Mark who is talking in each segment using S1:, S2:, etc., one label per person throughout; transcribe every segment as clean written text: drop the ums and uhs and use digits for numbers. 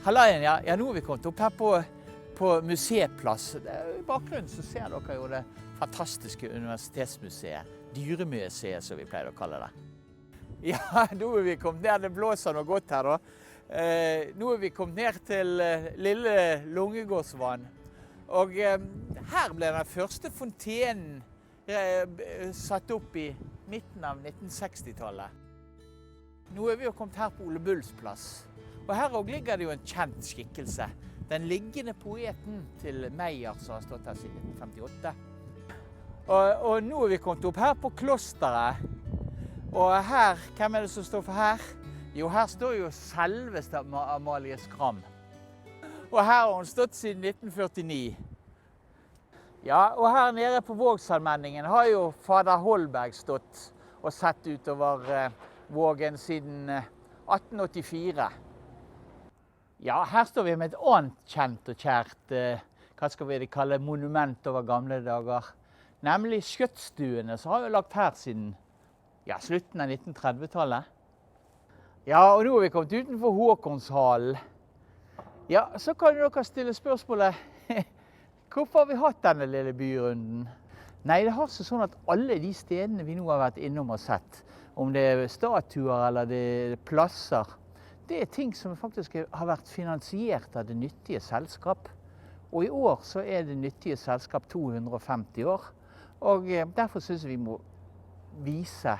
S1: Hallaien, ja, nå har vi kommet opp her på museeplass. I bakgrunnen så ser dere jo det fantastiske universitetsmuseet, Dyremuseet som vi pleier å kalle det. Ja, nå er vi kommet ned, det blåser noe godt her da. Nå er vi kommet ned til lille Lungegårdsvann. Og her ble den første fontenen satt opp i midten av 1960-tallet. Nå er vi jo kommet her på Ole Bulls plass. Og her også ligger det jo en kjent skikkelse. Den liggende poeten til Meyer som har stått her siden 1958. Og nå er vi kommet opp her på klosteret. Og her, hvem er det som står for her? Jo, her står jo selveste Amalie Skram. Og her har hun stått siden 1949. Ja, og her nede på Vågsallmenningen har jo fader Holberg stått og sett utover Vågen siden 1884. Ja, her står vi med et annet kjent og kjært, hva skal vi kalle, monument over gamle dager. Nemlig Skjøttstuene, som har vi lagt her siden slutten av 1930-tallet. Ja, og nå har vi kommet utenfor Håkonshallen. Ja, så kan dere stille spørsmålet, hvorfor har vi hatt denne lille byrunden? Nei, det har seg sånn at alle de stedene vi nå har vært innom og sett, om det er statuer eller det er plasser, det er ting som faktisk har vært finansiert av Det Nyttige Selskap. Og i år så er Det Nyttige Selskap 250 år. Og derfor synes jeg vi må vise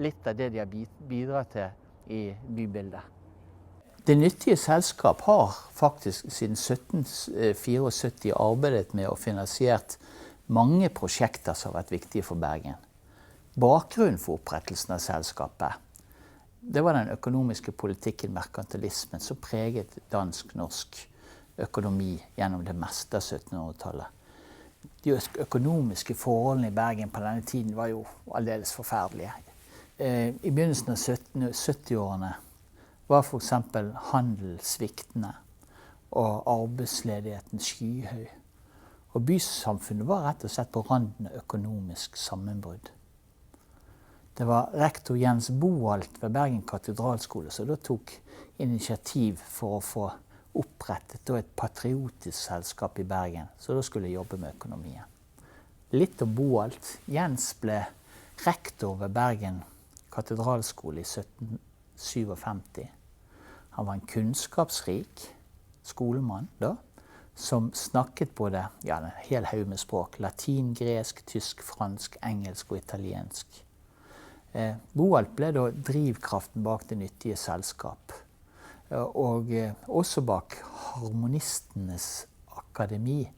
S1: litt av det de har bidratt til i bybildet. Det Nyttige Selskap har faktisk siden 1774 arbeidet med og finansiert mange prosjekter som har vært viktige for Bergen. Bakgrunnen for opprettelsen av selskapet, det var den økonomiske politikken, merkantilismen, som preget dansk-norsk økonomi gjennom det meste av 1700-tallet. De økonomiske forholdene i Bergen på denne tiden var jo aldeles forferdelige. I begynnelsen av 70-årene var for eksempel handel sviktende og arbeidsledigheten skyhøy. Og bysamfunnet var rett og slett på randen av økonomisk sammenbrudd. Det var rektor Jens Boalt ved Bergen katedralskole som da tok initiativ for å få opprettet et patriotisk selskap i Bergen, så da skulle jobbe med økonomien. Litt om Boalt. Jens ble rektor ved Bergen katedralskole i 1757. Han var en kunnskapsrik skolemann da, som snakket både en hel haug med språk, latin, gresk, tysk, fransk, engelsk og italiensk. Boalt ble da drivkraften bak Det Nyttige Selskap, og også bak Harmonistenes Akademi,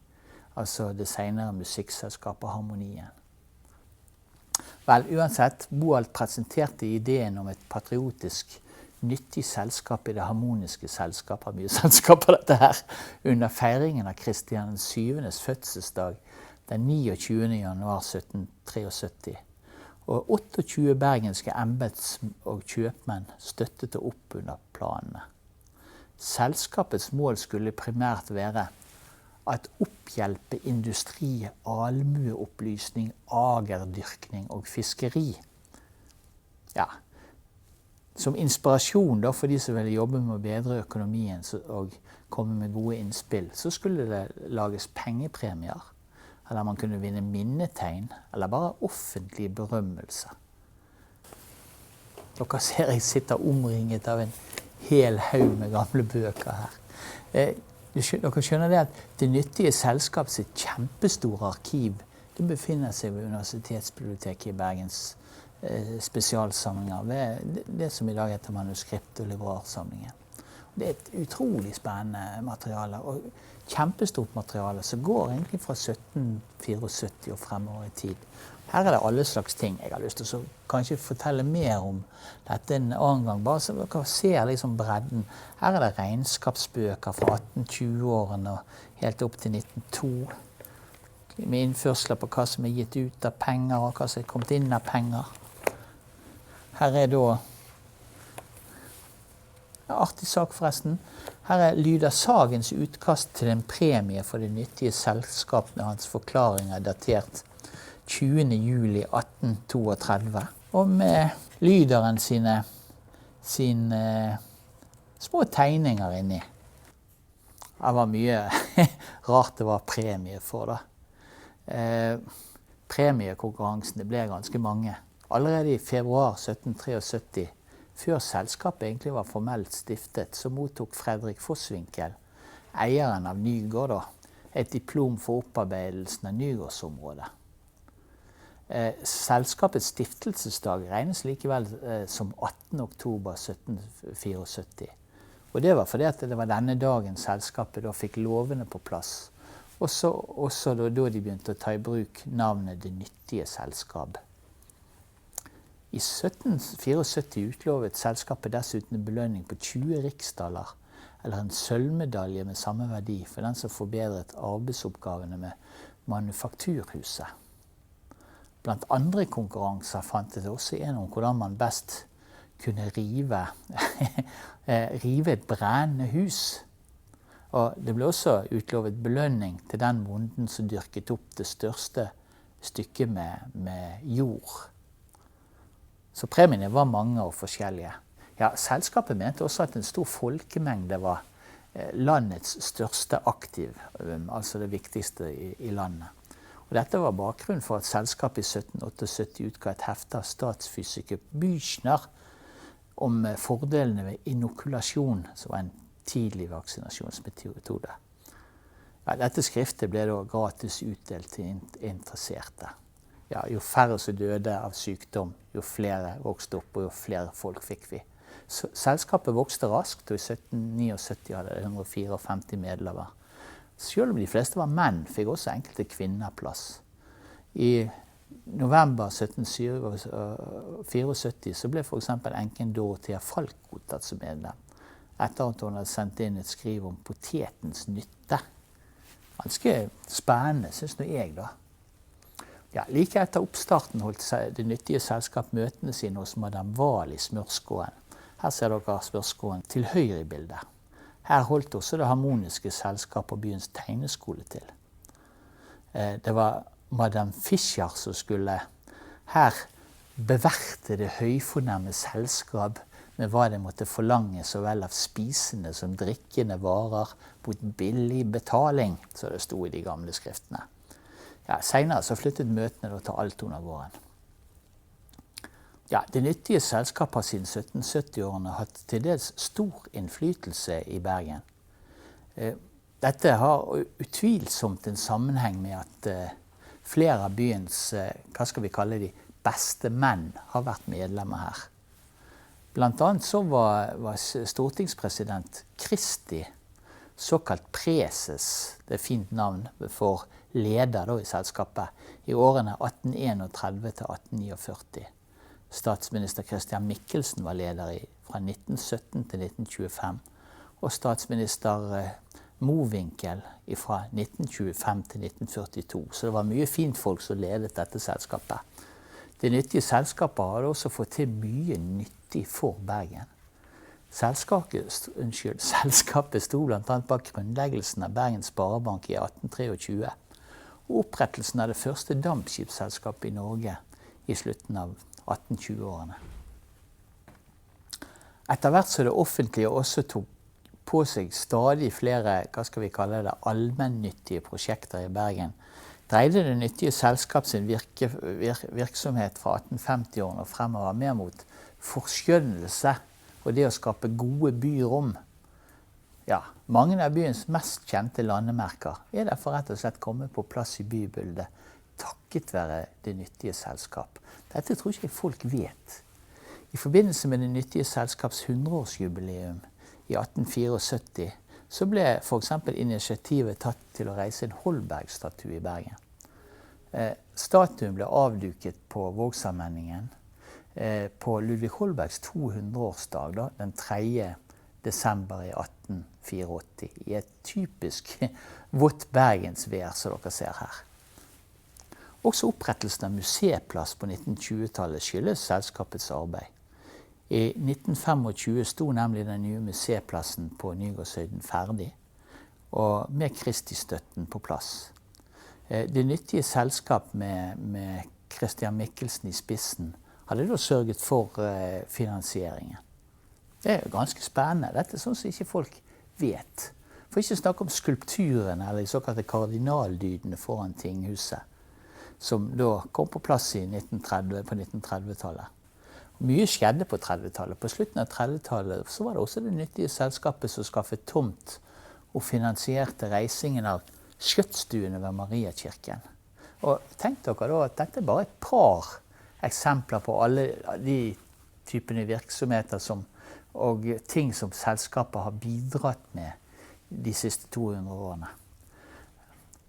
S1: altså det senere musikkselskapet Harmonien. Vel, uansett, Boalt presenterte ideen om et patriotisk nyttig selskap i Det Harmoniske Selskap, av mye selskaper dette her, under feiringen av Kristian 7.s fødselsdag den 29. januar 1773. Og 28 bergenske embets- og kjøpmenn støttet opp under planene. Selskapets mål skulle primært være at opphjelpe industri, almueopplysning, agerdyrkning og fiskeri. Ja, som inspirasjon da, for de som ville jobbe med å bedre økonomien og komme med gode innspill, så skulle det lages pengepremier, eller man kunne vinne minnetegn, eller bare offentlig berømmelse. Dere ser jeg sitter omringet av en hel haug med gamle bøker her. Dere skjønner det at Det Nyttige Selskap sitt kjempestore arkiv, det befinner seg ved Universitetsbiblioteket i Bergens spesialsamlinger, ved det som i dag heter manuskript- og librarsamlingen. Det er et utrolig spennende materiale, og kjempestort materiale som går egentlig fra 1774 og fremover i tid. Her er det alle slags ting. Jeg har lyst til å kanskje fortelle mer om dette en annen gang, bare så dere ser liksom bredden. Her er det regnskapsbøker fra 1820-årene og helt opp til 1902, med innførsler på hva som er gitt ut av penger og hva som er kommet inn av penger. Her er da artig sak forresten. Her er Lyder Sagens utkast til en premie for Det Nyttige Selskap med hans forklaringer datert 20. juli 1832. Og med Lyderen sine små tegninger inni. det var mye rart det var premie for da. Premiekonkurransene ble ganske mange. Allerede i februar 1773, før selskapet egentlig var formelt stiftet, så mottok Fredrik Fosswinkel, eieren av Nygård, et diplom for opparbeidelsen av Nygårdsområdet. Selskapets stiftelsesdag regnes likevel som 18. oktober 1774. Og det var fordi at det var denne dagen selskapet da fikk lovene på plass. Også da de begynte å ta i bruk navnet Det nyttige selskap. I 1774 utlovet selskapet dessuten en belønning på 20 riksdaler, eller en sølvmedalje med samme verdi for den som forbedret arbeidsoppgavene med manufakturhuset. Blant andre konkurranser fant det også en om hvordan man best kunne rive et brennende hus. Og det ble også utlovet belønning til den bonden som dyrket opp det største stykket med jord. Så premiene var mange og forskjellige. Ja, selskapet mente også at en stor folkemengde var landets største aktiv, altså det viktigste i landet. Og dette var bakgrunnen for at selskapet i 1778 utga et hefte av statsfysiker Büchner om fordelene ved inokulasjon, som var en tidlig vaksinasjonsmetode. Ja, dette skriftet ble da gratis utdelt til interesserte. Ja, jo færre som døde av sykdom, jo flere vokste opp, og jo flere folk fikk vi. Så selskapet vokste raskt, og i 1779 hadde det 154 medlemmer. Selv om de fleste var menn, fikk også enkelte kvinner plass. I november 1774 så ble for eksempel enken Dorothea Falk godtatt som medlem, etter at hun hadde sendt inn et skriv om potetens nytte. Ganske spennende, synes nå jeg da. Ja, like etter oppstarten holdt Det nyttige selskap møtene sine hos Madame Wahl i Smørskåen. Her ser dere Smørskåen til høyre i bildet. Her holdt også Det harmoniske selskap på byens tegneskole til. Det var Madame Fischer som skulle her beverte det høyfornemme selskap med hva det måtte forlange så vel av spisende som drikkende varer mot billig betaling, så det stod i de gamle skriftene. Ja, senere så flyttet møtene til Altonagården. Ja, Det nyttige selskap har siden 1770-årene hatt til dels stor innflytelse i Bergen. Dette har utvilsomt en sammenheng med at flere av byens, hva skal vi kalle de, beste menn har vært medlemmer her. Blant annet så var stortingspresident Christi såkalt preses, det er fint navn for leder da i selskapet, i årene 1831 til 1849. Statsminister Christian Michelsen var leder fra 1917 til 1925, og statsminister Mowinckel fra 1925 til 1942. Så det var mye fint folk som ledet dette selskapet. Det nyttige selskapet hadde også fått til mye nyttig for Bergen. Selskapet stod blant annet bak grunnleggelsen av Bergens Sparebank i 1823, og opprettelsen av det første dampskipsselskapet i Norge i slutten av 1820-årene. Etter hvert så det offentlige også tok på seg stadig flere, hva skal vi kalle det, allmennyttige prosjekter i Bergen, dreide Det nyttige selskap sin virksomhet fra 1850-årene og fremover mer mot forskjønnelse og det å skape gode byrom. Ja, mange av byens mest kjente landemerker er derfor rett og slett kommet på plass i bybildet, takket være Det nyttige selskap. Dette tror ikke folk vet. I forbindelse med Det nyttige selskaps 100-årsjubileum i 1874, så ble for eksempel initiativet tatt til å reise en Holberg-statue i Bergen. Statuen ble avduket på Vågsallmenningen på Ludvig Holbergs 200-årsdag, den 3. desember i 1884, i et typisk vått bergensvær som dere ser her. Også opprettelsen av museeplass på 1920-tallet skyldes selskapets arbeid. I 1925 sto nemlig den nye museeplassen på Nygårdshøyden ferdig, og med Kristi-støtten på plass. Det nyttige selskap med Christian Michelsen i spissen hadde da sørget for finansieringen. Det er jo ganske spennende. Dette er sånn som ikke folk vet. For ikke snakke om skulpturene, eller de såkalte kardinaldydene foran tinghuset, som da kom på plass på 1930-tallet. Mye skjedde på 30-tallet. På slutten av 30-tallet så var det også det nyttige selskapet som skaffet tomt og finansierte reisingen av skjøttstuene ved Mariakirken. Og tenk dere da at dette er bare et par eksempler på alle de typene virksomheter og ting som selskapet har bidratt med de siste 200 årene.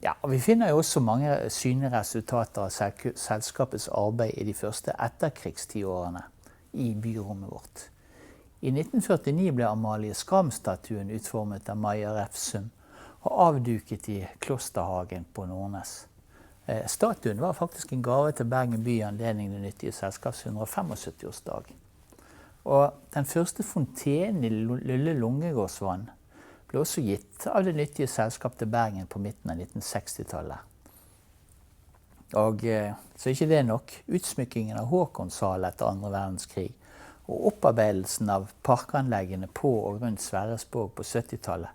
S1: Ja, og vi finner jo også mange synlige resultater av selskapets arbeid i de første etterkrigstiårene i byrommet vårt. I 1949 ble Amalie Skram-statuen utformet av Maja Refsum og avduket i Klosterhagen på Nordnes. Statuen var faktisk en gave til Bergen by i anledning det nyttige selskaps 175-årsdag. Og den første fontenen i Lille Lungegårdsvann ble også gitt av det nyttige selskap til Bergen på midten av 1960-tallet. Og så ikke det nok, utsmykkingen av Håkonshall etter andre verdenskrig og opparbeidelsen av parkanleggene på og rundt Sverresborg på 70-tallet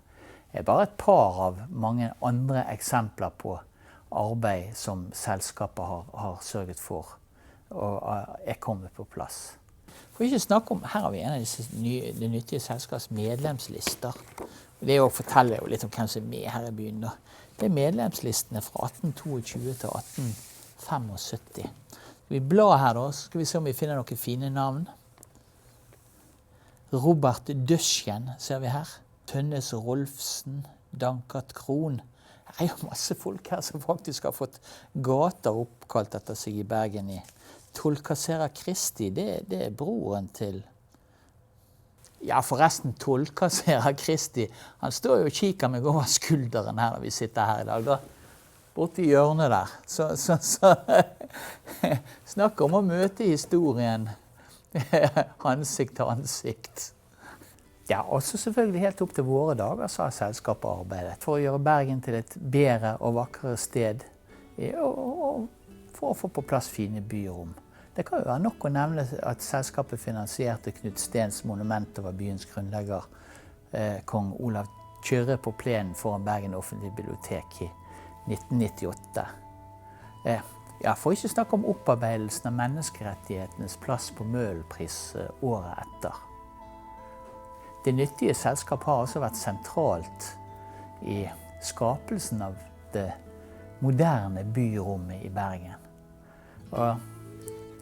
S1: er bare et par av mange andre eksempler på arbeid som selskapet har sørget for og er kommet på plass. For ikke snakke om, her har vi en av det nyttige selskaps medlemslister. Det forteller jo litt om hvem som er med her i byen da. Det er medlemslistene fra 1822 til 1875. Vi blar her da, så skal vi se om vi finner noen fine navn. Robert Døschen ser vi her. Tønnes Rolfsen, Dankert Kron. Det er jo masse folk her som faktisk har fått gater oppkalt etter seg i Bergen i. Tollkasserer Kristi, det er broren til... Ja, forresten, Tollkasserer Kristi, han står jo og kikker meg over skulderen her når vi sitter her i dag da. Borte i hjørnet der. Så snakk om å møte historien ansikt til ansikt. Ja, og så selvfølgelig helt opp til våre dager så har selskapet arbeidet for å gjøre Bergen til et bedre og vakrere sted og for å få på plass fine byrom. Det kan jo være nok å nevne at selskapet finansierte Knut Stens monument over byens grunnlegger, kong Olav Kyrre på plenen foran Bergen offentlige bibliotek i 1998. Ja, for ikke snakke om opparbeidelsen av menneskerettighetenes plass på Møhlenpris året etter. Det nyttige selskap har også vært sentralt i skapelsen av det moderne byrommet i Bergen. Og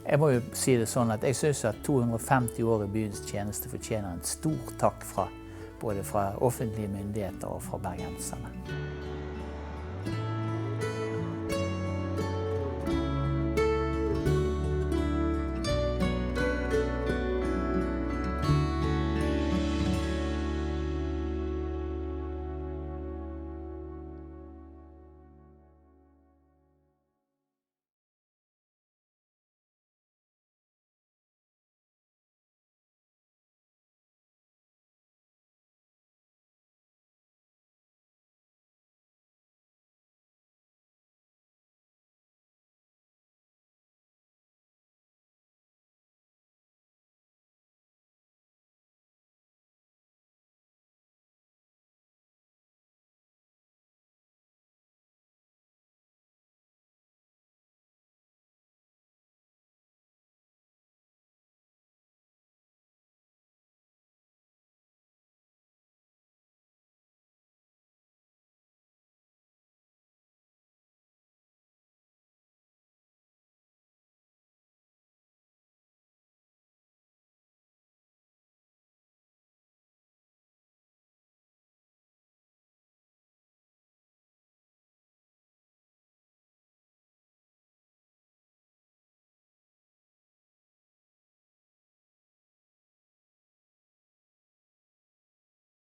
S1: jeg må jo si det sånn at jeg synes at 250 år i byens tjeneste fortjener en stor takk både fra offentlige myndigheter og fra bergenserne.